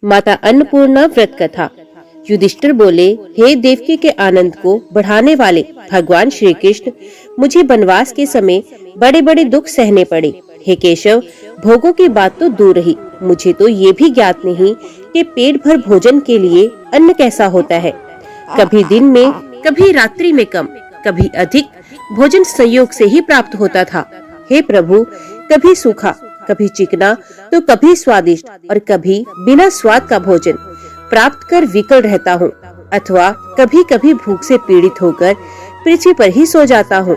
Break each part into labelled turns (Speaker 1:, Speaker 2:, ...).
Speaker 1: माता अन्नपूर्णा व्रत कथा। युधिष्ठिर बोले, हे देवकी के आनंद को बढ़ाने वाले भगवान श्री कृष्ण, मुझे वनवास के समय बड़े बड़े दुख सहने पड़े। हे केशव, भोगों की बात तो दूर रही, मुझे तो ये भी ज्ञात नहीं कि पेट भर भोजन के लिए अन्न कैसा होता है। कभी दिन में, कभी रात्रि में कम, कभी अधिक भोजन संयोग से ही प्राप्त होता था। हे प्रभु, कभी सूखा, कभी चिकना, तो कभी स्वादिष्ट और कभी बिना स्वाद का भोजन प्राप्त कर विकल रहता हूँ, अथवा कभी कभी भूख से पीड़ित होकर पृथ्वी पर ही सो जाता हूँ।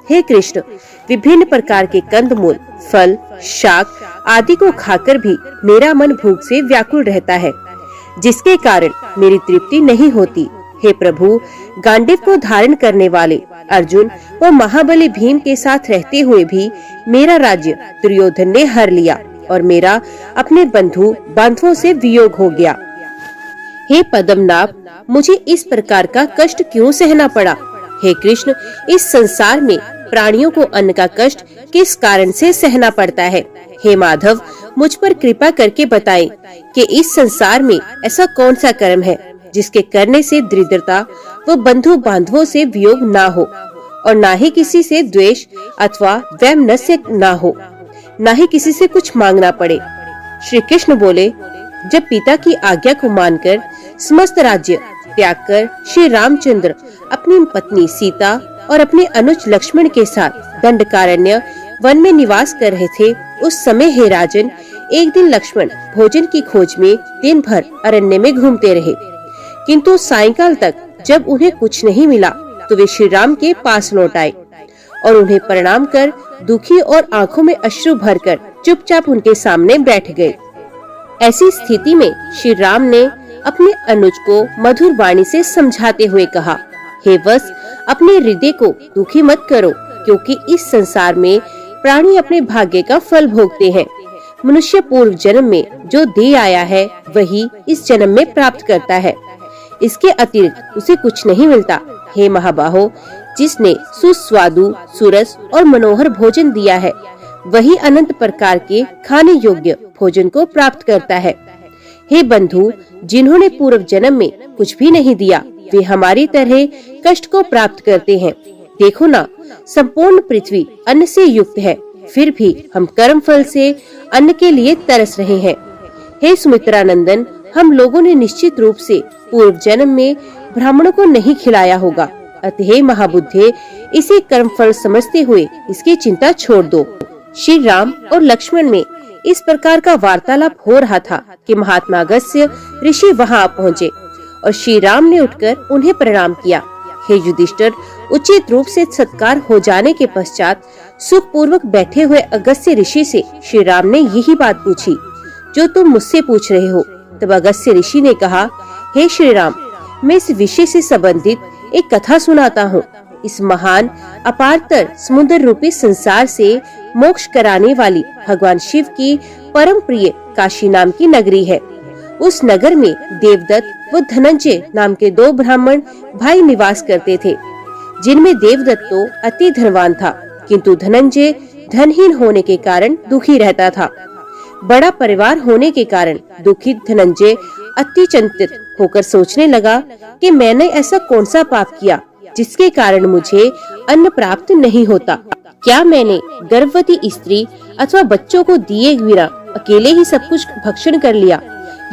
Speaker 1: हे कृष्ण, विभिन्न प्रकार के कंदमूल, फल, शाक आदि को खाकर भी मेरा मन भूख से व्याकुल रहता है, जिसके कारण मेरी तृप्ति नहीं होती। हे प्रभु, गांडीव को धारण करने वाले अर्जुन व महाबली भीम के साथ रहते हुए भी मेरा राज्य दुर्योधन ने हर लिया और मेरा अपने बंधु बांधवों से वियोग हो गया। हे पद्मनाभ, मुझे इस प्रकार का कष्ट क्यों सहना पड़ा? हे कृष्ण, इस संसार में प्राणियों को अन्न का कष्ट किस कारण से सहना पड़ता है? हे माधव, मुझ पर कृपा करके बताएं कि इस संसार में ऐसा कौन सा कर्म है जिसके करने से दरिद्रता व बंधु बांधवों से वियोग ना हो, और ना ही किसी से द्वेष अथवा वैमनस्य ना हो, ना ही किसी से कुछ मांगना पड़े। श्री कृष्ण बोले, जब पिता की आज्ञा को मानकर समस्त राज्य त्याग कर श्री रामचंद्र अपनी पत्नी सीता और अपने अनुज लक्ष्मण के साथ दंडकारण्य वन में निवास कर रहे थे, उस समय हे राजन, एक दिन लक्ष्मण भोजन की खोज में दिन भर अरण्य में घूमते रहे, किंतु सायंकाल तक जब उन्हें कुछ नहीं मिला तो वे श्री राम के पास लौट आए और उन्हें प्रणाम कर दुखी और आंखों में अश्रु भरकर चुपचाप उनके सामने बैठ गए। ऐसी स्थिति में श्री राम ने अपने अनुज को मधुर वाणी से समझाते हुए कहा, हे वत्स, अपने हृदय को दुखी मत करो, क्योंकि इस संसार में प्राणी अपने भाग्य का फल भोगते हैं। मनुष्य पूर्व जन्म में जो दे आया है वही इस जन्म में प्राप्त करता है, इसके अतिरिक्त उसे कुछ नहीं मिलता। हे महाबाहो, जिसने सुस्वादु, सुरस और मनोहर भोजन दिया है वही अनंत प्रकार के खाने योग्य भोजन को प्राप्त करता है। हे बंधु, जिन्होंने पूर्व जन्म में कुछ भी नहीं दिया वे हमारी तरह कष्ट को प्राप्त करते हैं। देखो ना, संपूर्ण पृथ्वी अन्न से युक्त है, फिर भी हम कर्म फल से अन्न के लिए तरस रहे हैं। हे सुमित्रा नंदन, हम लोगों ने निश्चित रूप से पूर्व जन्म में ब्राह्मणों को नहीं खिलाया होगा, अतः महाबुद्धे, इसे कर्म फल समझते हुए इसकी चिंता छोड़ दो। श्री राम और लक्ष्मण में इस प्रकार का वार्तालाप हो रहा था कि महात्मा अगस्त्य ऋषि वहां पहुँचे और श्री राम ने उठकर उन्हें प्रणाम किया। हे युधिष्ठिर, उचित रूप से सत्कार हो जाने के पश्चात सुख पूर्वक बैठे हुए अगस्त्य ऋषि से श्री राम ने यही बात पूछी जो तुम मुझसे पूछ रहे हो। तब अगस्त्य ऋषि ने कहा, हे श्री राम, मैं इस विषय से संबंधित एक कथा सुनाता हूँ। इस महान अपारतर समुद्र रूपी संसार से मोक्ष कराने वाली भगवान शिव की परम प्रिय काशी नाम की नगरी है। उस नगर में देवदत्त व धनंजय नाम के दो ब्राह्मण भाई निवास करते थे, जिनमें देवदत्त तो अति धनवान था, किंतु धनंजय धनहीन होने के कारण दुखी रहता था। बड़ा परिवार होने के कारण दुखी धनंजय अति चिंतित होकर सोचने लगा कि मैंने ऐसा कौन सा पाप किया जिसके कारण मुझे अन्न प्राप्त नहीं होता। क्या मैंने गर्भवती स्त्री अथवा बच्चों को दिए बिना अकेले ही सब कुछ भक्षण कर लिया,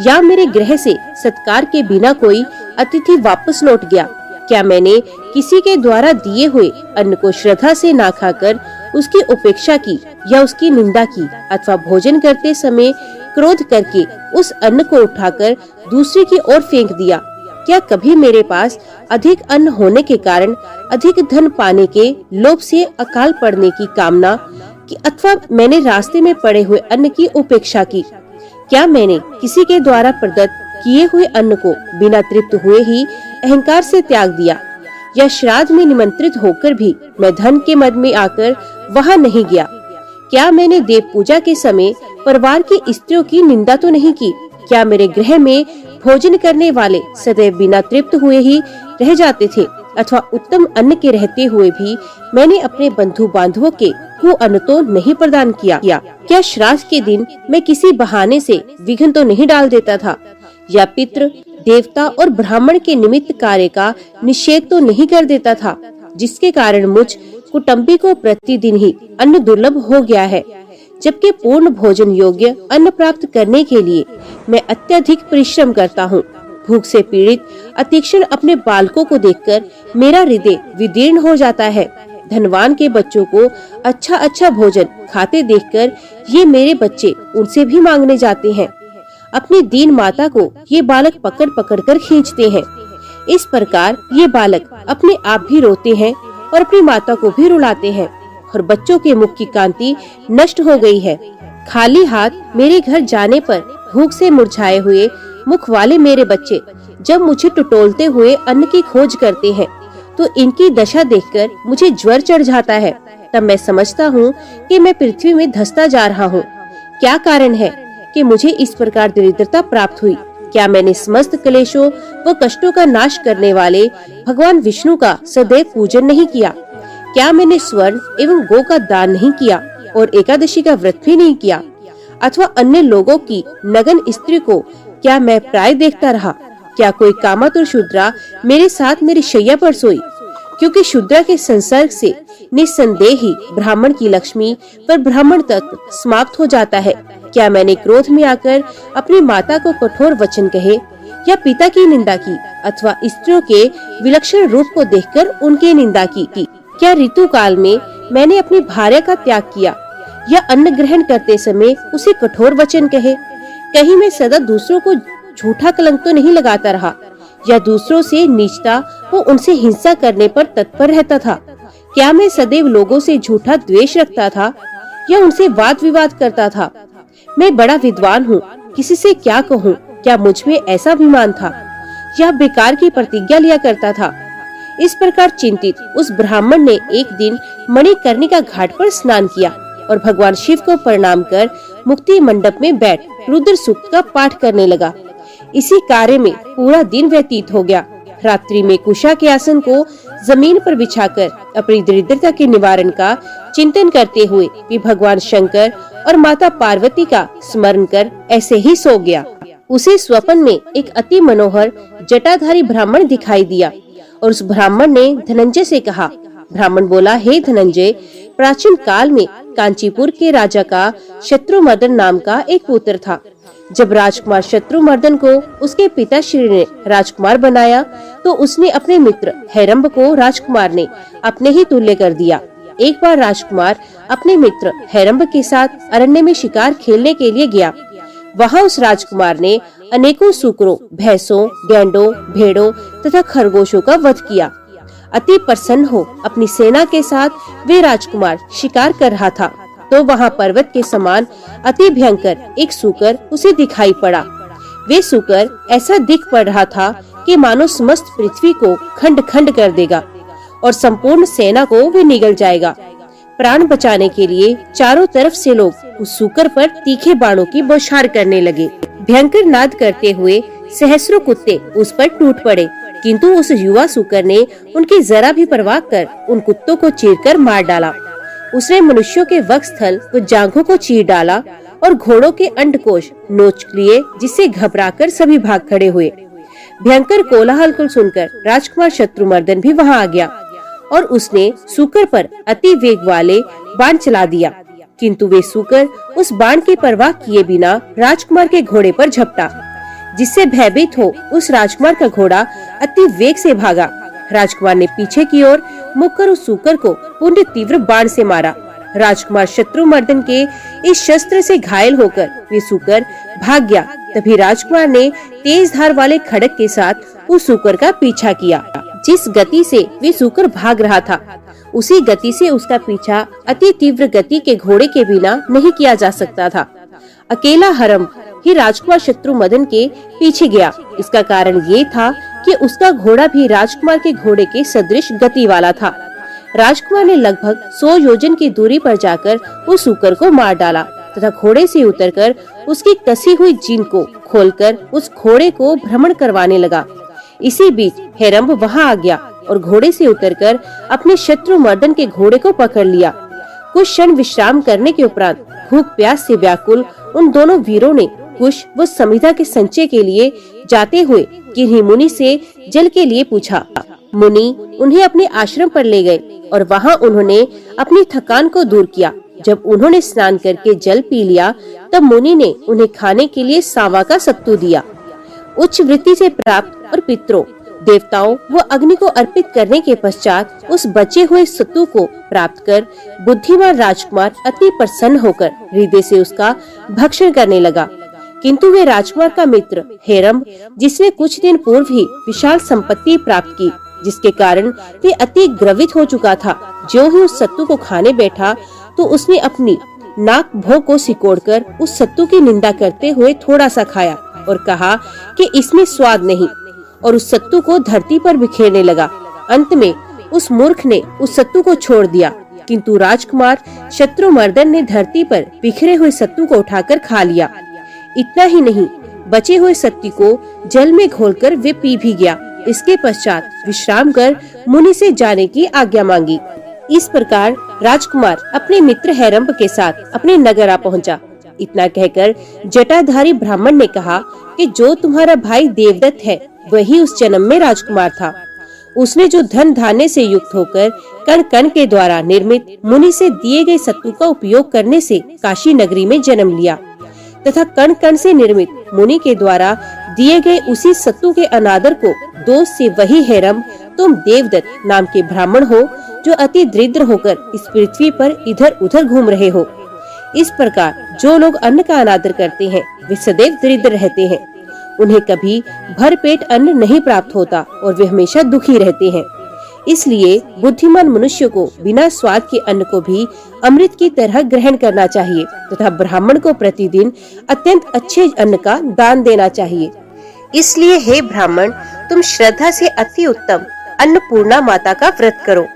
Speaker 1: या मेरे गृह से सत्कार के बिना कोई अतिथि वापस लौट गया? क्या मैंने किसी के द्वारा दिए हुए अन्न को श्रद्धा से ना खाकर उसकी उपेक्षा की या उसकी निंदा की, अथवा भोजन करते समय क्रोध करके उस अन्न को उठाकर दूसरे की ओर फेंक दिया? क्या कभी मेरे पास अधिक अन्न होने के कारण अधिक धन पाने के लोभ से अकाल पड़ने की कामना की, अथवा मैंने रास्ते में पड़े हुए अन्न की उपेक्षा की? क्या मैंने किसी के द्वारा प्रदत्त किए हुए अन्न को बिना तृप्त हुए ही अहंकार से त्याग दिया, या श्राद्ध में निमंत्रित होकर भी मैं धन के मद में आकर वहां नहीं गया? क्या मैंने देव पूजा के समय परिवार की स्त्रियों की निंदा तो नहीं की? क्या मेरे गृह में भोजन करने वाले सदैव बिना तृप्त हुए ही रह जाते थे, अथवा उत्तम अन्न के रहते हुए भी मैंने अपने बंधु बांधवों के को अन्न तो नहीं प्रदान किया? क्या श्राद्ध के दिन मैं किसी बहाने से विघ्न तो नहीं डाल देता था, या पितृ, देवता और ब्राह्मण के निमित्त कार्य का निषेध तो नहीं कर देता था, जिसके कारण मुझ कुटुंबी को प्रतिदिन ही अन्न दुर्लभ हो गया है, जबकि पूर्ण भोजन योग्य अन्न प्राप्त करने के लिए मैं अत्यधिक परिश्रम करता हूँ। भूख से पीड़ित अतीक्षण अपने बालकों को देखकर मेरा हृदय विदीर्ण हो जाता है। धनवान के बच्चों को अच्छा अच्छा भोजन खाते देखकर ये मेरे बच्चे उनसे भी मांगने जाते हैं। अपनी दीन माता को ये बालक पकड़ पकड़ कर खींचते हैं। इस प्रकार ये बालक अपने आप भी रोते हैं और अपनी माता को भी रुलाते हैं और बच्चों के मुख की कांति नष्ट हो गई है। खाली हाथ मेरे घर जाने पर भूख से मुरझाए हुए मुख वाले मेरे बच्चे जब मुझे टटोलते हुए अन्न की खोज करते हैं तो इनकी दशा देखकर मुझे ज्वर चढ़ जाता है। तब मैं समझता हूँ कि मैं पृथ्वी में धंसता जा रहा हूँ। क्या कारण है कि मुझे इस प्रकार दरिद्रता प्राप्त हुई? क्या मैंने समस्त क्लेशों व कष्टों का नाश करने वाले भगवान विष्णु का सदैव पूजन नहीं किया? क्या मैंने स्वर्ण एवं गो का दान नहीं किया और एकादशी का व्रत भी नहीं किया? अथवा अन्य लोगों की नगन स्त्री को क्या मैं प्राय देखता रहा? क्या कोई कामतुर शूद्रा मेरे साथ मेरी शैया पर सोई? क्योंकि शूद्रा के संसर्ग से निस्संदेह ही ब्राह्मण की लक्ष्मी पर ब्राह्मण तत्व समाप्त हो जाता है। क्या मैंने क्रोध में आकर अपनी माता को कठोर वचन कहे या पिता की निंदा की अथवा स्त्रियों के विलक्षण रूप को देखकर उनकी निंदा की? क्या ऋतु काल में मैंने अपनी भार्या का त्याग किया या अन्न ग्रहण करते समय उसे कठोर वचन कहे? कहीं मैं सदा दूसरों को झूठा कलंक तो नहीं लगाता रहा या दूसरों से नीचता व उनसे हिंसा करने पर तत्पर रहता था? क्या मैं सदैव लोगों से झूठा द्वेष रखता था या उनसे वाद विवाद करता था? मैं बड़ा विद्वान हूँ, किसी से क्या कहूँ? क्या मुझ में ऐसा अभिमान था या बेकार की प्रतिज्ञा लिया करता था? इस प्रकार चिंतित उस ब्राह्मण ने एक दिन मणिकर्णिका घाट पर स्नान किया और भगवान शिव को प्रणाम कर मुक्ति मंडप में बैठ रुद्र सूक्त का पाठ करने लगा। इसी कार्य में पूरा दिन व्यतीत हो गया। रात्रि में कुशा के आसन को जमीन पर बिछाकर अपनी दरिद्रता के निवारण का चिंतन करते हुए भी भगवान शंकर और माता पार्वती का स्मरण कर ऐसे ही सो गया। उसे स्वप्न में एक अति मनोहर जटाधारी ब्राह्मण दिखाई दिया और उस ब्राह्मण ने धनंजय से कहा। ब्राह्मण बोला, हे धनंजय, प्राचीन काल में कांचीपुर के राजा का शत्रुमर्दन नाम का एक पुत्र था। जब राजकुमार शत्रुमर्दन को उसके पिताश्री ने राजकुमार बनाया तो उसने अपने मित्र हेरंब को राजकुमार ने अपने ही तुल्य कर दिया। एक बार राजकुमार अपने मित्र हेरंब के साथ अरण्य में शिकार खेलने के लिए गया। वहाँ उस राजकुमार ने अनेकों सूकरों, भैंसों, गैंडों, भेड़ों तथा खरगोशों का वध किया। अति प्रसन्न हो अपनी सेना के साथ वे राजकुमार शिकार कर रहा था तो वहाँ पर्वत के समान अति भयंकर एक सूकर उसे दिखाई पड़ा। वे सूकर ऐसा दिख पड़ रहा था कि मानो समस्त पृथ्वी को खंड खंड कर देगा और संपूर्ण सेना को वे निगल जाएगा। प्राण बचाने के लिए चारों तरफ से लोग उस सूकर पर तीखे बाणों की बौछार करने लगे। भयंकर नाद करते हुए सहस्रों कुत्ते उस पर टूट पड़े, किंतु उस युवा सूकर ने उनकी जरा भी परवाह कर उन कुत्तों को चीरकर मार डाला। उसने मनुष्यों के वक्षस्थल व जांघों को चीर डाला और घोड़ों के अंडकोश नोच लिए, जिससे घबराकर सभी भाग खड़े हुए। भयंकर कोलाहल को सुनकर राजकुमार शत्रुमर्दन भी वहां आ गया और उसने सूकर पर अति वेग वाले बाण चला दिया, किंतु वे सूकर उस बाण की परवाह किए बिना राजकुमार के घोड़े पर झपटा, जिससे भयभीत हो उस राजकुमार का घोड़ा अति वेग से भागा। राजकुमार ने पीछे की ओर मुख कर उस सूकर को पुण्य तीव्र बाण से मारा। राजकुमार शत्रुमर्दन के इस शस्त्र से घायल होकर वे सूकर भाग गया। तभी राजकुमार ने तेज धार वाले खड़क के साथ उस सूकर का पीछा किया। जिस गति से वे सूकर भाग रहा था उसी गति से उसका पीछा अति तीव्र गति के घोड़े के बिना नहीं किया जा सकता था। अकेला हरम ही राजकुमार शत्रुमर्दन के पीछे गया। इसका कारण ये था कि उसका घोड़ा भी राजकुमार के घोड़े के सदृश गति वाला था। राजकुमार ने लगभग 100 योजन की दूरी पर जाकर उस सूकर को मार डाला तथा घोड़े से उतरकर उसकी कसी हुई जीन को खोलकर उस घोड़े को भ्रमण करवाने लगा। इसी बीच हेरंब वहां आ गया और घोड़े से उतरकर अपने शत्रुमर्दन के घोड़े को पकड़ लिया। कुछ क्षण विश्राम करने के उपरांत भूख प्यास से व्याकुल उन दोनों वीरों ने कुश व समिधा के संचय के लिए जाते हुए किन्हीं मुनि से जल के लिए पूछा। मुनि उन्हें अपने आश्रम पर ले गए और वहाँ उन्होंने अपनी थकान को दूर किया। जब उन्होंने स्नान करके जल पी लिया तब मुनि ने उन्हें खाने के लिए सांवा का सत्तू दिया। उच्च वृत्ति से प्राप्त और पितरों, देवताओं व अग्नि को अर्पित करने के पश्चात उस बचे हुए सत्तू को प्राप्त कर बुद्धिमान राजकुमार अति प्रसन्न होकर हृदय से उसका भक्षण करने लगा। किंतु वे राजकुमार का मित्र हेरम्ब, जिसने कुछ दिन पूर्व ही विशाल संपत्ति प्राप्त की, जिसके कारण वे अति ग्रवित हो चुका था, जो ही उस सत्तू को खाने बैठा तो उसने अपनी नाक भों को सिकोड़कर उस सत्तू की निंदा करते हुए थोड़ा सा खाया और कहा कि इसमें स्वाद नहीं, और उस सत्तू को धरती पर बिखेरने लगा। अंत में उस मूर्ख ने उस सत्तू को छोड़ दिया, किंतु राजकुमार शत्रुमर्दन ने धरती पर बिखरे हुए सत्तू को उठाकर खा लिया। इतना ही नहीं, बचे हुए सत्तू को जल में घोलकर वे पी भी गया। इसके पश्चात विश्राम कर मुनि से जाने की आज्ञा मांगी। इस प्रकार राजकुमार अपने मित्र हेरम्ब के साथ अपने नगर आ पहुंचा। इतना कहकर जटाधारी ब्राह्मण ने कहा कि जो तुम्हारा भाई देवदत्त है वही उस जन्म में राजकुमार था। उसने जो धन धान्य से युक्त होकर कण कण के द्वारा निर्मित मुनि से दिए गए सत्तू का उपयोग करने से काशी नगरी में जन्म लिया, तथा कण कण से निर्मित मुनि के द्वारा दिए गए उसी सत्तू के अनादर को दोष से वही हेरम्ब तुम देवदत्त नाम के ब्राह्मण हो, जो अति दरिद्र होकर इस पृथ्वी पर इधर उधर घूम रहे हो। इस प्रकार जो लोग अन्न का अनादर करते हैं वे सदैव दरिद्र रहते हैं। उन्हें कभी भरपेट अन्न नहीं प्राप्त होता और वे हमेशा दुखी रहते हैं। इसलिए बुद्धिमान मनुष्य को बिना स्वाद के अन्न को भी अमृत की तरह ग्रहण करना चाहिए तथा ब्राह्मण को प्रतिदिन अत्यंत अच्छे अन्न का दान देना चाहिए। इसलिए हे ब्राह्मण, तुम श्रद्धा से अति उत्तम अन्नपूर्णा माता का व्रत करो।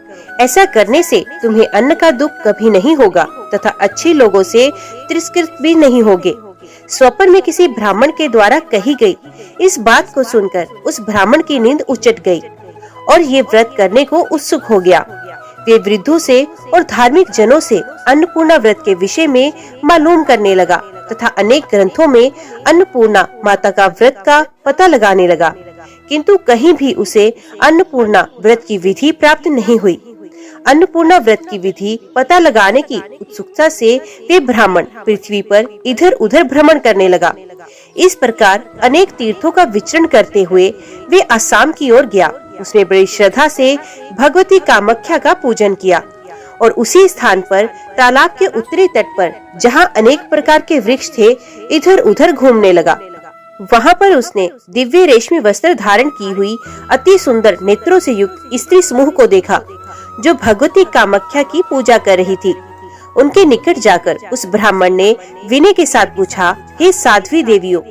Speaker 1: ऐसा करने से तुम्हें अन्न का दुख कभी नहीं होगा तथा अच्छे लोगों से तिरस्कृत भी नहीं होगे। स्वप्न में किसी ब्राह्मण के द्वारा कही गई इस बात को सुनकर उस ब्राह्मण की नींद उचट गई और ये व्रत करने को उत्सुक हो गया। वे वृद्धों से और धार्मिक जनों से अन्नपूर्णा व्रत के विषय में मालूम करने लगा तथा अनेक ग्रंथों में अन्नपूर्णा माता का व्रत का पता लगाने लगा, किंतु कहीं भी उसे अन्नपूर्णा व्रत की विधि प्राप्त नहीं हुई। अन्नपूर्णा व्रत की विधि पता लगाने की उत्सुकता से वे ब्राह्मण पृथ्वी पर इधर उधर भ्रमण करने लगा। इस प्रकार अनेक तीर्थों का विचरण करते हुए वे आसाम की ओर गया। उसने बड़ी श्रद्धा से भगवती कामाख्या का पूजन किया और उसी स्थान पर तालाब के उत्तरी तट पर, जहाँ अनेक प्रकार के वृक्ष थे, इधर उधर घूमने लगा। वहाँ पर उसने दिव्य रेशमी वस्त्र धारण की हुई अति सुंदर नेत्रों से युक्त स्त्री समूह को देखा, जो भगवती कामाख्या की पूजा कर रही थी। उनके निकट जाकर उस ब्राह्मण ने विनय के साथ पूछा, हे साध्वी देवियों,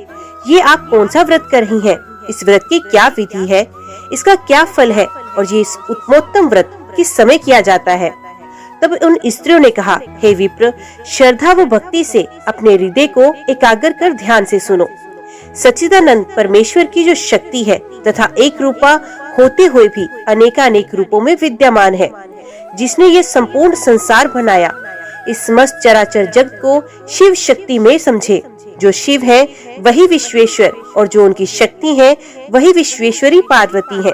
Speaker 1: ये आप कौन सा व्रत कर रही हैं? इस व्रत की क्या विधि है? इसका क्या फल है? और ये इस उत्तमोत्तम व्रत किस समय किया जाता है? तब उन स्त्रियों ने कहा, हे विप्र, श्रद्धा व भक्ति से अपने हृदय को एकाग्र कर ध्यान से सुनो। सच्चिदानंद परमेश्वर की जो शक्ति है तथा एक रूपा होते हुए भी अनेकानेक रूपों में विद्यमान है, जिसने ये संपूर्ण संसार बनाया, इस समस्त चराचर जगत को शिव शक्ति में समझे। जो शिव है वही विश्वेश्वर और जो उनकी शक्ति है वही विश्वेश्वरी पार्वती है।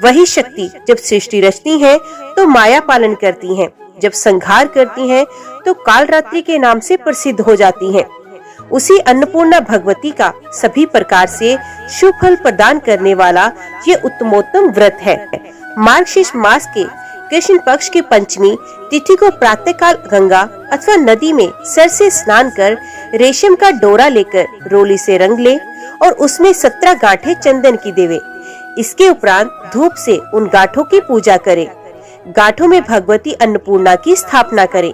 Speaker 1: वही शक्ति जब सृष्टि रचती है तो माया पालन करती है, जब संहार करती हैं तो कालरात्रि के नाम से प्रसिद्ध हो जाती हैं। उसी अन्नपूर्णा भगवती का सभी प्रकार से शुभ फल प्रदान करने वाला ये उत्तमोत्तम व्रत है। मार्गशीर्ष मास के कृष्ण पक्ष की पंचमी तिथि को प्रातःकाल गंगा अथवा नदी में सर से स्नान कर रेशम का डोरा लेकर रोली से रंग ले और उसमें 17 गांठें चंदन की देवे। इसके उपरांत धूप से उन गांठों की पूजा करे। गांठों में भगवती अन्नपूर्णा की स्थापना करे।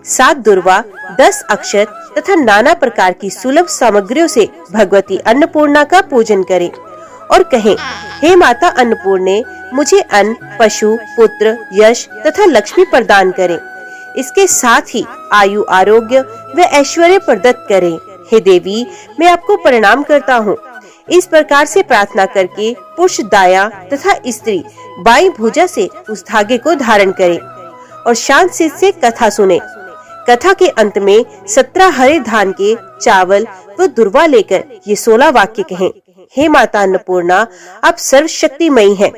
Speaker 1: 7 दुर्वा, 10 अक्षत तथा नाना प्रकार की सुलभ सामग्रियों से भगवती अन्नपूर्णा का पूजन करें और कहें, हे माता अन्नपूर्णे, मुझे अन्न, पशु, पुत्र, यश तथा लक्ष्मी प्रदान करें। इसके साथ ही आयु, आरोग्य व ऐश्वर्य प्रदत्त करें। हे देवी, मैं आपको प्रणाम करता हूँ। इस प्रकार से प्रार्थना करके पुरुष दाया तथा स्त्री बाईं भुजा से उस धागे को धारण करे और शांत चित्त से कथा सुने। कथा के अंत में 17 हरे धान के चावल व दुर्वा लेकर ये 16 वाक्य कहें। हे माता अन्नपूर्णा, आप सर्वशक्तिमयी हैं,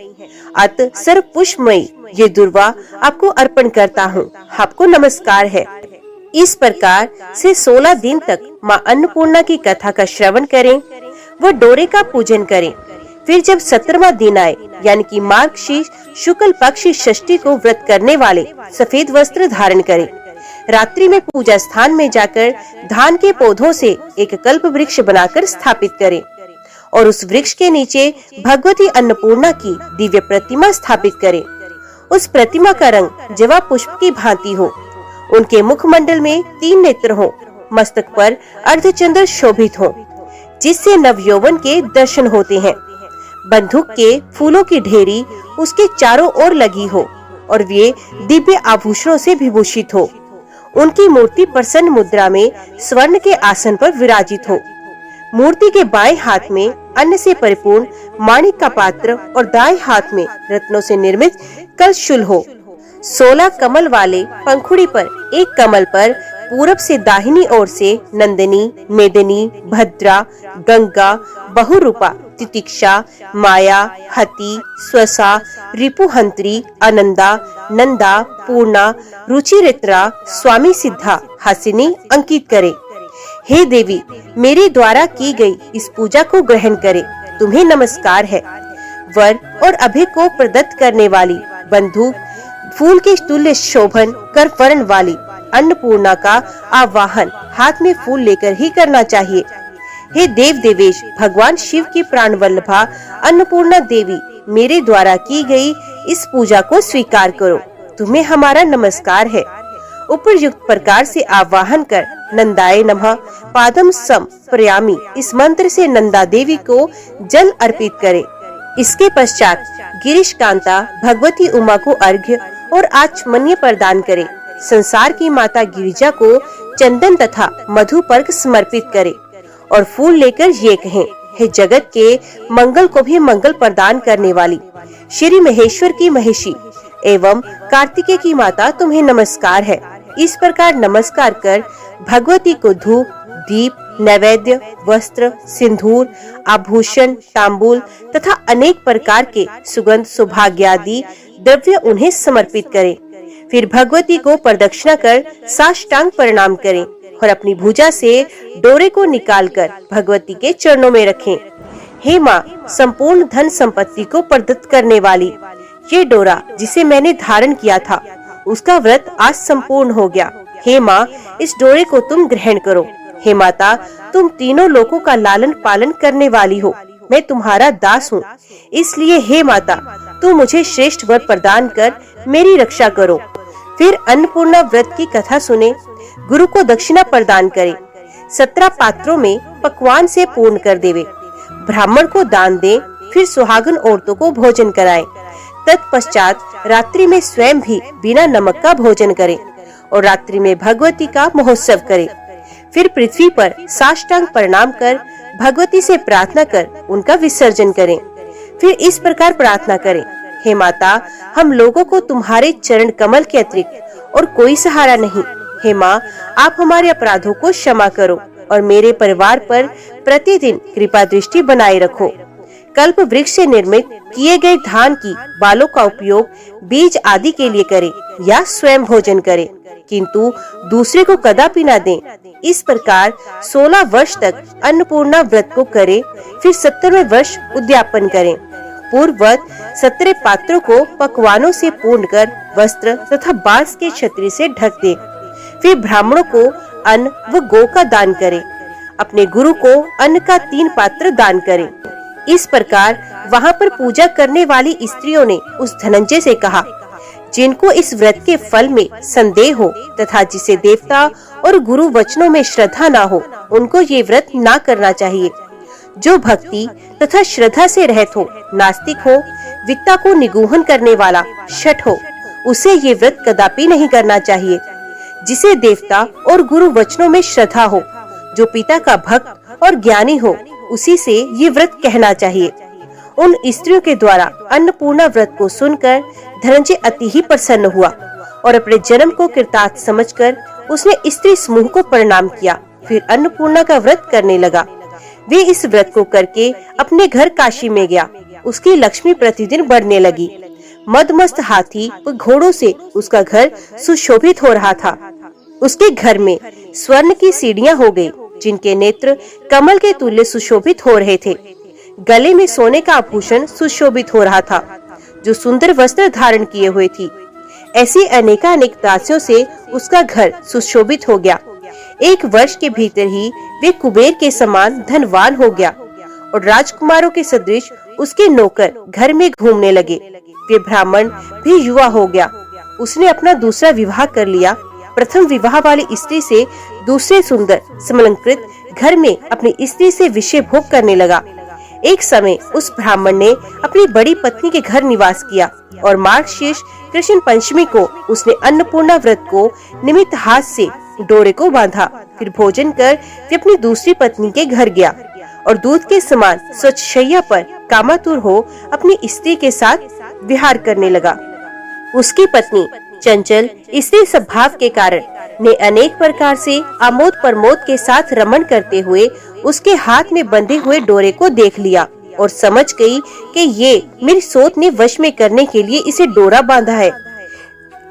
Speaker 1: अत सर्व पुष्पमयी ये दुर्वा आपको अर्पण करता हूँ, आपको नमस्कार है। इस प्रकार से 16 दिन तक माँ अन्नपूर्णा की कथा का श्रवण करें व डोरे का पूजन करें। फिर जब 17वां दिन आए, यानी कि मार्गशीर्ष शुक्ल पक्ष षष्ठी को व्रत करने वाले सफेद वस्त्र धारण करें। रात्रि में पूजा स्थान में जाकर धान के पौधों से एक कल्प वृक्ष बनाकर स्थापित करें और उस वृक्ष के नीचे भगवती अन्नपूर्णा की दिव्य प्रतिमा स्थापित करें। उस प्रतिमा का रंग जवा पुष्प की भांति हो, उनके मुखमंडल में 3 नेत्र हो, मस्तक पर अर्धचंद्र शोभित हो, जिससे नवयौवन के दर्शन होते हैं। बंदूक के फूलों की ढेरी उसके चारों ओर लगी हो और वे दिव्य आभूषणों से विभूषित हो। उनकी मूर्ति प्रसन्न मुद्रा में स्वर्ण के आसन पर विराजित हो। मूर्ति के बाएं हाथ में अन्न से परिपूर्ण माणिक का पात्र और दाएं हाथ में रत्नों से निर्मित कलशूल हो। 16 कमल वाले पंखुड़ी पर एक कमल पर पूरब से दाहिनी ओर से नंदिनी, मेदिनी, भद्रा, गंगा, बहुरूपा, तितिक्षा, माया, हति, स्वसा, रिपुहंत्री, आनंदा, नंदा, पूर्णा, रुचिरित्रा, स्वामी सिद्धा, हसिनी अंकित करे। हे देवी, मेरे द्वारा की गई इस पूजा को ग्रहण करे, तुम्हें नमस्कार है। वर और अभय को प्रदत्त करने वाली, बंधु फूल के तुल्य शोभन कर वर्ण वाली अन्नपूर्णा का आवाहन हाथ में फूल लेकर ही करना चाहिए। हे देव देवेश भगवान शिव की प्राण वल्लभा अन्नपूर्णा देवी, मेरे द्वारा की गई इस पूजा को स्वीकार करो, तुम्हें हमारा नमस्कार है। उपयुक्त प्रकार से आवाहन कर नंदाय नमः पादम सम प्रयामी इस मंत्र से नंदा देवी को जल अर्पित करें। इसके पश्चात गिरीश कांता भगवती उमा को अर्घ्य और आचमन्य प्रदान करें। संसार की माता गिरिजा को चंदन तथा मधुपर्क समर्पित करें और फूल लेकर ये कहें, हे जगत के मंगल को भी मंगल प्रदान करने वाली श्री महेश्वर की महेशी एवं कार्तिकेय की माता, तुम्हें नमस्कार है। इस प्रकार नमस्कार कर भगवती को धूप, दीप, नैवेद्य, वस्त्र, सिंदूर, आभूषण, तांबूल तथा अनेक प्रकार के सुगंध सौभाग्यादि द्रव्य उन्हें समर्पित करें। फिर भगवती को प्रदक्षिणा कर साष्टांग प्रणाम करें और अपनी भुजा से डोरे को निकालकर भगवती के चरणों में रखें। हे माँ, संपूर्ण धन संपत्ति को प्रदत्त करने वाली, ये डोरा जिसे मैंने धारण किया था उसका व्रत आज संपूर्ण हो गया। हे माँ, इस डोरे को तुम ग्रहण करो। हे माता, तुम तीनों लोकों का लालन पालन करने वाली हो, मैं तुम्हारा दास हूँ, इसलिए हे माता, तुम मुझे श्रेष्ठ वर प्रदान कर मेरी रक्षा करो। फिर अन्नपूर्णा व्रत की कथा सुने, गुरु को दक्षिणा प्रदान करे, 17 पात्रों में पकवान से पूर्ण कर देवे, ब्राह्मण को दान दे, फिर सुहागन औरतों को भोजन कराए। तत्पश्चात रात्रि में स्वयं भी बिना नमक का भोजन करे और रात्रि में भगवती का महोत्सव करे। फिर पृथ्वी पर साष्टांग प्रणाम कर भगवती से प्रार्थना कर उनका विसर्जन करें। फिर इस प्रकार प्रार्थना करें, हे माता, हम लोगों को तुम्हारे चरण कमल के अतिरिक्त और कोई सहारा नहीं। हे माँ, आप हमारे अपराधों को क्षमा करो और मेरे परिवार पर प्रतिदिन कृपा दृष्टि बनाए रखो। कल्प वृक्ष से निर्मित किए गए धान की बालों का उपयोग बीज आदि के लिए करें या स्वयं भोजन करें, किंतु दूसरे को कदापि न दें। इस प्रकार 16 वर्ष तक अन्नपूर्णा व्रत को करें, फिर 17वें वर्ष उद्यापन करें। पूर्ववत 17 पात्रों को पकवानों से पूर्ण कर वस्त्र तथा बांस के छतरी से ढक दें। फिर ब्राह्मणों को अन्न व गौ का दान करें। अपने गुरु को अन्न का 3 पात्र दान करें। इस प्रकार वहाँ पर पूजा करने वाली स्त्रियों ने उस धनंजय से कहा, जिनको इस व्रत के फल में संदेह हो तथा जिसे देवता और गुरु वचनों में श्रद्धा ना हो, उनको ये व्रत ना करना चाहिए। जो भक्ति तथा श्रद्धा से रहित हो, नास्तिक हो, वित्ता को निगूहन करने वाला शठ हो, उसे ये व्रत कदापि नहीं करना चाहिए। जिसे देवता और गुरु वचनों में श्रद्धा हो, जो पिता का भक्त और ज्ञानी हो, उसी से ये व्रत कहना चाहिए। उन स्त्रियों के द्वारा अन्नपूर्णा व्रत को सुनकर धनंजय अति ही प्रसन्न हुआ और अपने जन्म को कृतार्थ समझकर उसने स्त्री समूह को प्रणाम किया, फिर अन्नपूर्णा का व्रत करने लगा। वे इस व्रत को करके अपने घर काशी में गया। उसकी लक्ष्मी प्रतिदिन बढ़ने लगी। मदमस्त हाथी व घोड़ों से उसका घर सुशोभित हो रहा था। उसके घर में स्वर्ण की सीढ़ियां हो गई, जिनके नेत्र कमल के तुल्य सुशोभित हो रहे थे। गले में सोने का आभूषण सुशोभित हो रहा था, जो सुंदर वस्त्र धारण किए हुए थी। ऐसी अनेकानेक दासियों से उसका घर सुशोभित हो गया। 1 वर्ष के भीतर ही वे कुबेर के समान धनवान हो गया और राजकुमारों के सदृश उसके नौकर घर में घूमने लगे। वे ब्राह्मण भी युवा हो गया। उसने अपना दूसरा विवाह कर लिया। प्रथम विवाह वाली स्त्री से दूसरे सुंदर समलंकृत घर में अपनी स्त्री से विषय भोग करने लगा। एक समय उस ब्राह्मण ने अपनी बड़ी पत्नी के घर निवास किया और मार्गशीर्ष कृष्ण पंचमी को उसने अन्नपूर्णा व्रत को निमित्त हाथ से डोरे को बांधा। फिर भोजन कर वे अपनी दूसरी पत्नी के घर गया और दूध के समान स्वच्छ शैया पर कामातुर हो अपनी स्त्री के साथ विहार करने लगा। उसकी पत्नी चंचल स्त्री स्वभाव के कारण ने अनेक प्रकार से आमोद प्रमोद के साथ रमण करते हुए उसके हाथ में बंधे हुए डोरे को देख लिया और समझ गई कि ये मेरी सोच ने वश में करने के लिए इसे डोरा बांधा है।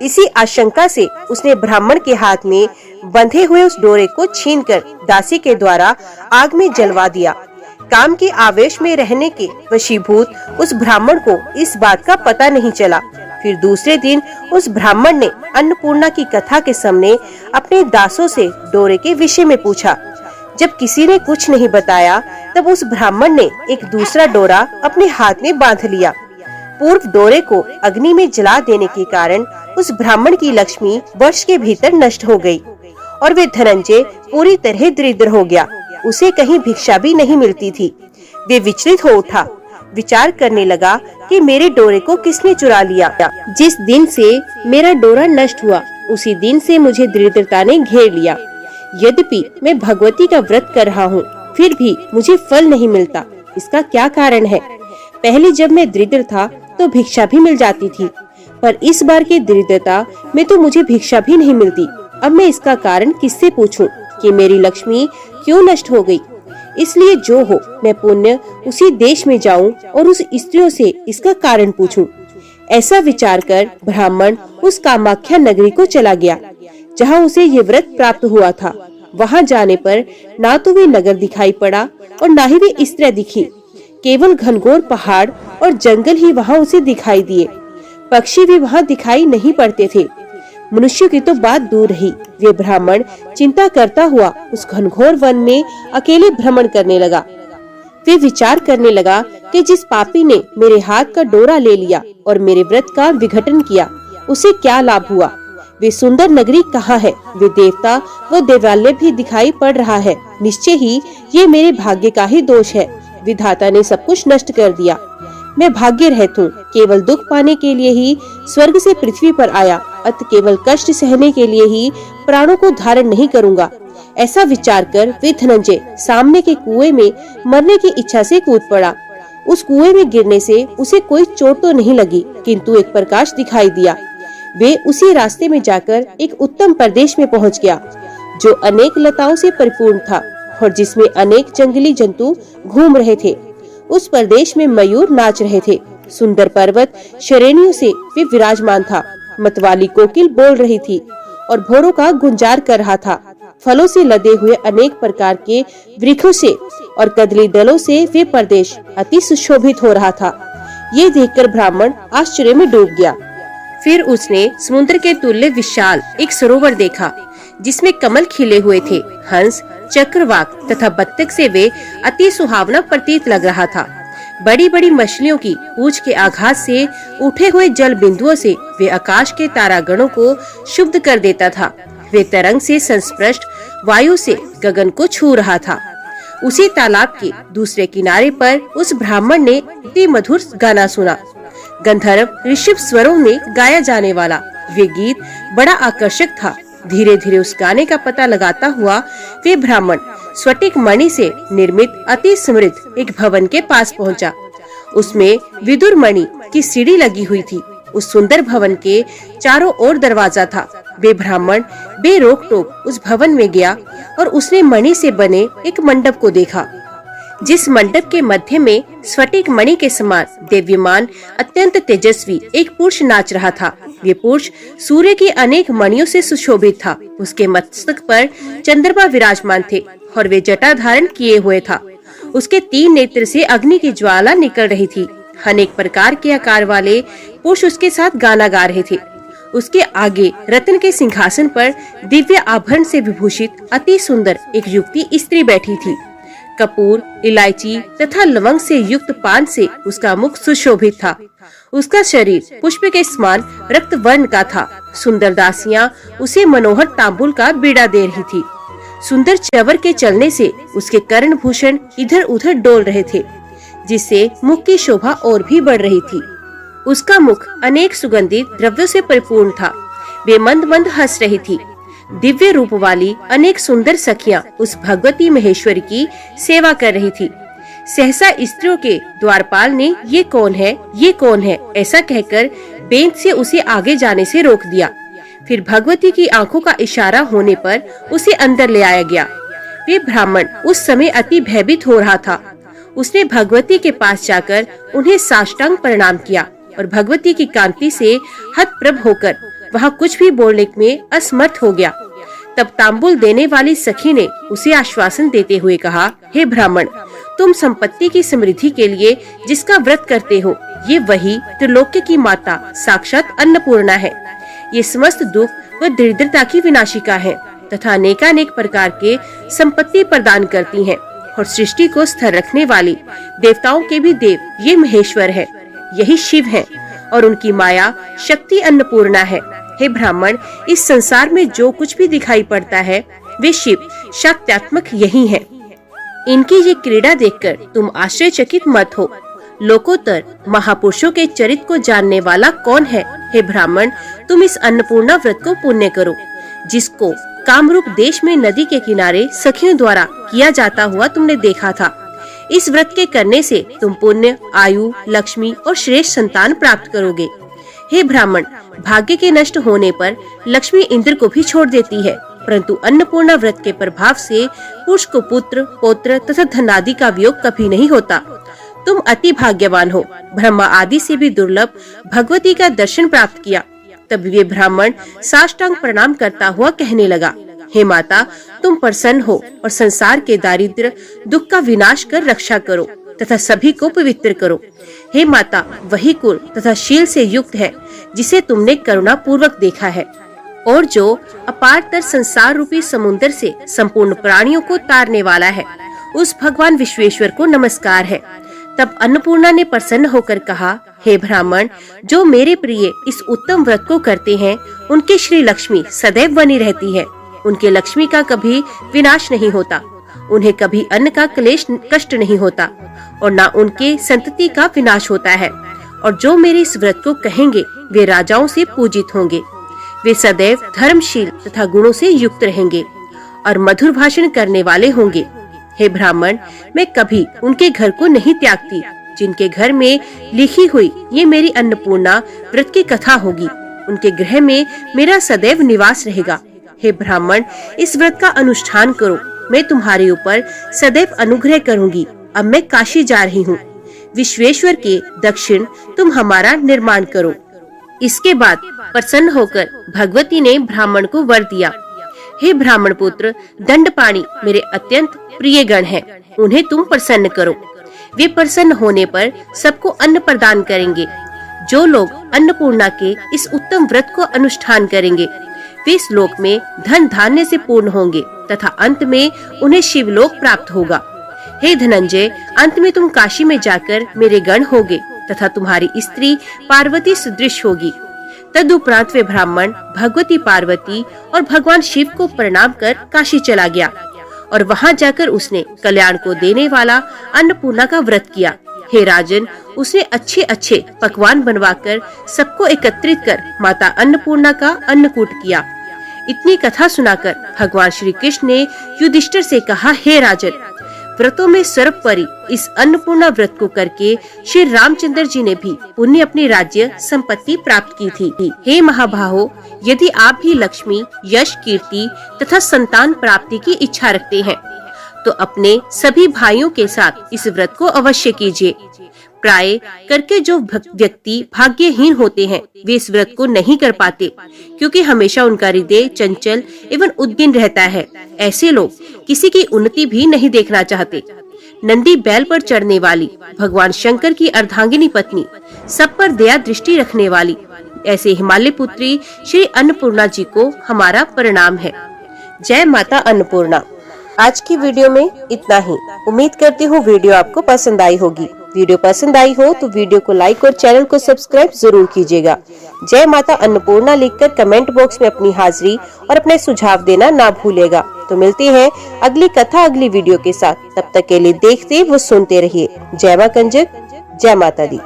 Speaker 1: इसी आशंका से उसने ब्राह्मण के हाथ में बंधे हुए उस डोरे को छीनकर दासी के द्वारा आग में जलवा दिया। काम के आवेश में रहने के वशीभूत उस ब्राह्मण को इस बात का पता नहीं चला। फिर दूसरे दिन उस ब्राह्मण ने अन्नपूर्णा की कथा के सामने अपने दासों से डोरे के विषय में पूछा। जब किसी ने कुछ नहीं बताया, तब उस ब्राह्मण ने एक दूसरा डोरा अपने हाथ में बांध लिया। पूर्व डोरे को अग्नि में जला देने के कारण उस ब्राह्मण की लक्ष्मी वर्ष के भीतर नष्ट हो गई और वे धनंजय पूरी तरह दरिद्र हो गया। उसे कहीं भिक्षा भी नहीं मिलती थी। वे विचलित हो उठा, विचार करने लगा कि मेरे डोरे को किसने चुरा लिया। जिस दिन से मेरा डोरा नष्ट हुआ, उसी दिन से मुझे दरिद्रता ने घेर लिया। यद्यपि मैं भगवती का व्रत कर रहा हूँ, फिर भी मुझे फल नहीं मिलता। इसका क्या कारण है? पहले जब मैं दरिद्र था तो भिक्षा भी मिल जाती थी, पर इस बार की दरिद्रता में तो मुझे भिक्षा भी नहीं मिलती। अब मैं इसका कारण किससे पूछूं कि मेरी लक्ष्मी क्यों नष्ट हो गई? इसलिए जो हो, मैं पुण्य उसी देश में जाऊं और उस स्त्रियों से इसका कारण पूछूं। ऐसा विचार कर ब्राह्मण उस कामाख्या नगरी को चला गया, जहां उसे ये व्रत प्राप्त हुआ था। वहां जाने पर ना तो वे नगर दिखाई पड़ा और ना ही वे स्त्रियां दिखी। केवल घनघोर पहाड़ और जंगल ही वहां उसे दिखाई दिए। पक्षी भी वहां दिखाई नहीं पड़ते थे। मनुष्य की तो बात दूर रही। वे ब्राह्मण चिंता करता हुआ उस घनघोर वन में अकेले भ्रमण करने लगा। वे विचार करने लगा कि जिस पापी ने मेरे हाथ का डोरा ले लिया और मेरे व्रत का विघटन किया, उसे क्या लाभ हुआ? वे सुंदर नगरी कहाँ है? वे देवता व देवालय भी दिखाई पड़ रहा है। निश्चय ही ये मेरे भाग्य का ही दोष है। विधाता ने सब कुछ नष्ट कर दिया। मैं भाग्य रहित हूँ। केवल दुख पाने के लिए ही स्वर्ग से पृथ्वी पर आया, अत केवल कष्ट सहने के लिए ही प्राणों को धारण नहीं करूँगा। ऐसा विचार कर वे धनंजय सामने के कुएं में मरने की इच्छा से कूद पड़ा। उस कुएं में गिरने से उसे कोई चोट तो नहीं लगी, किंतु एक प्रकाश दिखाई दिया। वे उसी रास्ते में जाकर एक उत्तम प्रदेश में पहुंच गया, जो अनेक लताओं से परिपूर्ण था और जिसमें अनेक जंगली जंतु घूम रहे थे। उस प्रदेश में मयूर नाच रहे थे। सुंदर पर्वत श्रेणियों से वे विराजमान था। मतवाली कोकिल बोल रही थी और भोरों का गुंजार कर रहा था। फलों से लदे हुए अनेक प्रकार के वृक्षों से और कदली दलों से वे प्रदेश अति सुशोभित हो रहा था। ये देखकर ब्राह्मण आश्चर्य में डूब गया। फिर उसने समुद्र के तुल्य विशाल एक सरोवर देखा, जिसमें कमल खिले हुए थे। हंस, चक्रवाक तथा बत्तख से वे अति सुहावना प्रतीत लग रहा था। बड़ी बड़ी मछलियों की पूंछ के आघात से उठे हुए जल बिंदुओं से वे आकाश के तारागणों को शुद्ध कर देता था। वे तरंग से संस्पृष्ट वायु से गगन को छू रहा था। उसी तालाब के दूसरे किनारे पर उस ब्राह्मण ने अति मधुर गाना सुना। गंधर्व ऋषभ स्वरों में गाया जाने वाला वे गीत बड़ा आकर्षक था। धीरे धीरे उस गाने का पता लगाता हुआ वे ब्राह्मण स्फटिक मणि से निर्मित अति समृद्ध एक भवन के पास पहुंचा। उसमें विदुर मणि की सीढ़ी लगी हुई थी। उस सुंदर भवन के चारों ओर दरवाजा था वे ब्राह्मण बेरोक टोक उस भवन में गया और उसने मणि से बने एक मंडप को देखा, जिस मंडप के मध्य में स्फटिक मणि के समान दिव्यमान अत्यंत तेजस्वी एक पुरुष नाच रहा था। ये पुरुष सूर्य की अनेक मणियों से सुशोभित था। उसके मस्तक पर चंद्रमा विराजमान थे और वे जटा धारण किए हुए था। उसके 3 नेत्र से अग्नि की ज्वाला निकल रही थी। अनेक प्रकार के आकार वाले पुरुष उसके साथ गाना गा रहे थे। उसके आगे रत्न के सिंहासन पर दिव्य आभरण से विभूषित अति सुंदर एक युवती स्त्री बैठी थी। कपूर, इलायची तथा लवंग से युक्त पान से उसका मुख सुशोभित था। उसका शरीर पुष्प के समान रक्त वर्ण का था। सुंदर दासियां उसे मनोहर तांबुल का बीड़ा दे रही थी। सुंदर चवर के चलने से उसके कर्ण भूषण इधर उधर डोल रहे थे, जिससे मुख की शोभा और भी बढ़ रही थी। उसका मुख अनेक सुगंधित द्रव्यों से परिपूर्ण था। वे मंद मंद हंस रही थी। दिव्य रूप वाली अनेक सुंदर सखियां उस भगवती महेश्वरी की सेवा कर रही थी। सहसा स्त्रियों के द्वारपाल ने ये कौन है ऐसा कहकर बेंत से उसे आगे जाने से रोक दिया। फिर भगवती की आंखों का इशारा होने पर उसे अंदर ले आया गया। वे ब्राह्मण उस समय अति भयभीत हो रहा था। उसने भगवती के पास जाकर उन्हें साष्टांग प्रणाम किया और भगवती की कांति से हतप्रभ होकर वहाँ कुछ भी बोलने में असमर्थ हो गया। तब तांबुल देने वाली सखी ने उसे आश्वासन देते हुए कहा, हे ब्राह्मण, तुम संपत्ति की समृद्धि के लिए जिसका व्रत करते हो, ये वही त्रिलोक्य की माता साक्षात अन्नपूर्णा है। ये समस्त दुख व दरिद्रता की विनाशिका है तथा अनेकानेक प्रकार के संपत्ति प्रदान करती हैं और सृष्टि को स्थिर रखने वाली देवताओं के भी देव ये महेश्वर है। यही शिव है और उनकी माया शक्ति अन्नपूर्णा है। हे ब्राह्मण, इस संसार में जो कुछ भी दिखाई पड़ता है वे शिव शक्त्यात्मक यही हैं। इनकी ये क्रीड़ा देखकर तुम आश्चर्यचकित मत हो। लोकोत्तर महापुरुषों के चरित्र को जानने वाला कौन है? हे ब्राह्मण, तुम इस अन्नपूर्णा व्रत को पुण्य करो, जिसको कामरूप देश में नदी के किनारे सखियों द्वारा किया जाता हुआ तुमने देखा था। इस व्रत के करने से तुम पुण्य, आयु, लक्ष्मी और श्रेष्ठ संतान प्राप्त करोगे। हे ब्राह्मण, भाग्य के नष्ट होने पर लक्ष्मी इंद्र को भी छोड़ देती है, परंतु अन्नपूर्णा व्रत के प्रभाव से पुरुष को पुत्र, पौत्र तथा धनादि का वियोग कभी नहीं होता। तुम अति भाग्यवान हो। ब्रह्मा आदि से भी दुर्लभ भगवती का दर्शन प्राप्त किया। तब वे ब्राह्मण साष्टांग प्रणाम करता हुआ कहने लगा, हे माता, तुम प्रसन्न हो और संसार के दारिद्र्य दुख का विनाश कर रक्षा करो तथा सभी को पवित्र करो। हे माता, वही कुल तथा शील से युक्त है जिसे तुमने करुणा पूर्वक देखा है और जो अपारतर संसार रूपी समुद्र से संपूर्ण प्राणियों को तारने वाला है। उस भगवान विश्वेश्वर को नमस्कार है। तब अन्नपूर्णा ने प्रसन्न होकर कहा, हे ब्राह्मण, जो मेरे प्रिय इस उत्तम व्रत को करते हैं उनके श्री लक्ष्मी सदैव बनी रहती है। उनके लक्ष्मी का कभी विनाश नहीं होता, उन्हें कभी अन्न का क्लेश कष्ट नहीं होता और न उनके संतति का विनाश होता है। और जो मेरे इस व्रत को कहेंगे वे राजाओं से पूजित होंगे। वे सदैव धर्मशील तथा गुणों से युक्त रहेंगे और मधुर भाषण करने वाले होंगे। हे ब्राह्मण, मैं कभी उनके घर को नहीं त्यागती जिनके घर में लिखी हुई ये मेरी अन्नपूर्णा व्रत की कथा होगी। उनके गृह में मेरा सदैव निवास रहेगा। हे ब्राह्मण, इस व्रत का अनुष्ठान करो, मैं तुम्हारे ऊपर सदैव अनुग्रह करूंगी। अब मैं काशी जा रही हूँ। विश्वेश्वर के दक्षिण तुम हमारा निर्माण करो। इसके बाद प्रसन्न होकर भगवती ने ब्राह्मण को वर दिया, हे ब्राह्मण पुत्र, दंडपाणि मेरे अत्यंत प्रिय गण हैं, उन्हें तुम प्रसन्न करो। वे प्रसन्न होने पर सबको अन्न प्रदान करेंगे। जो लोग अन्नपूर्णा के इस उत्तम व्रत को अनुष्ठान करेंगे वे इस लोक में धन धान्य से पूर्ण होंगे तथा अंत में उन्हें शिवलोक प्राप्त होगा। हे धनंजय, अंत में तुम काशी में जाकर मेरे गण होगे तथा तुम्हारी स्त्री पार्वती सदृश होगी। तदुपरांत वे ब्राह्मण भगवती पार्वती और भगवान शिव को प्रणाम कर काशी चला गया और वहां जाकर उसने कल्याण को देने वाला अन्नपूर्णा का व्रत किया। हे राजन, उसने अच्छे अच्छे पकवान बनवाकर सबको एकत्रित कर माता अन्नपूर्णा का अन्नकूट किया। इतनी कथा सुनाकर भगवान श्री कृष्ण ने युधिष्ठिर से कहा, हे राजन, व्रतों में सर्वोपरि इस अन्नपूर्णा व्रत को करके श्री रामचंद्र जी ने भी पुण्य अपनी राज्य संपत्ति प्राप्त की थी। हे महाबाहो, यदि आप भी लक्ष्मी, यश, कीर्ति तथा संतान प्राप्ति की इच्छा रखते हैं तो अपने सभी भाइयों के साथ इस व्रत को अवश्य कीजिए। प्राय करके जो व्यक्ति भाग्यहीन होते हैं वे इस व्रत को नहीं कर पाते, क्योंकि हमेशा उनका हृदय चंचल एवं उद्विग्न रहता है। ऐसे लोग किसी की उन्नति भी नहीं देखना चाहते। नंदी बैल पर चढ़ने वाली, भगवान शंकर की अर्धांगिनी पत्नी, सब पर दया दृष्टि रखने वाली ऐसे हिमालय पुत्री श्री अन्नपूर्णा जी को हमारा प्रणाम है। जय माता अन्नपूर्णा। आज की वीडियो में इतना ही। उम्मीद करती हूँ वीडियो आपको पसंद आई होगी। वीडियो पसंद आई हो तो वीडियो को लाइक और चैनल को सब्सक्राइब जरूर कीजिएगा। जय माता अन्नपूर्णा लिखकर कमेंट बॉक्स में अपनी हाजिरी और अपने सुझाव देना ना भूलेगा। तो मिलते हैं अगली कथा अगली वीडियो के साथ। तब तक के लिए देखते व सुनते रहिए। जय मां कंजक, जय माता दी।